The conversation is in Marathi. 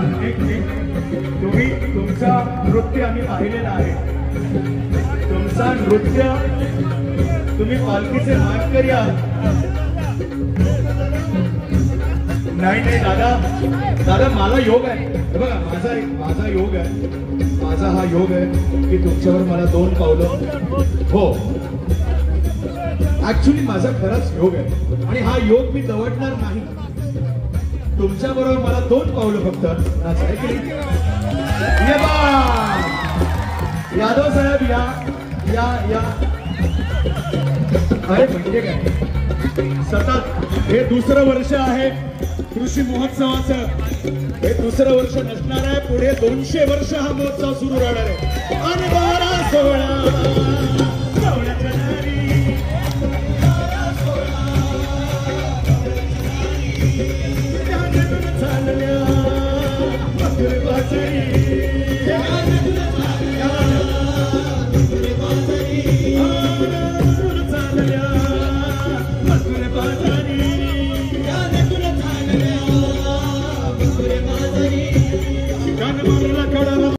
तुम्ही तुमचा नृत्य आम्ही पाहिलेलं आहे. तुमचा नृत्य तुम्ही पालखीचे मानकरी आहात. नाही नाही दादा मला योग आहे. बघा माझा योग आहे. माझा हा योग आहे की तुमच्यावर मला 2 पावलं. हो ऍक्च्युली माझा खराच योग आहे आणि हा योग मी दवडणार नाही. तुमच्या बरोबर मला 2 पावलं फक्त नाचाय की यादव साहेब या अरे म्हणजे काय सतत हे दुसरं वर्ष आहे कृषी महोत्सवाचं. हे दुसरं वर्ष नसणार आहे. पुढे 200 वर्ष हा महोत्सव सुरू राहणार आहे. आणि 12 सोहळा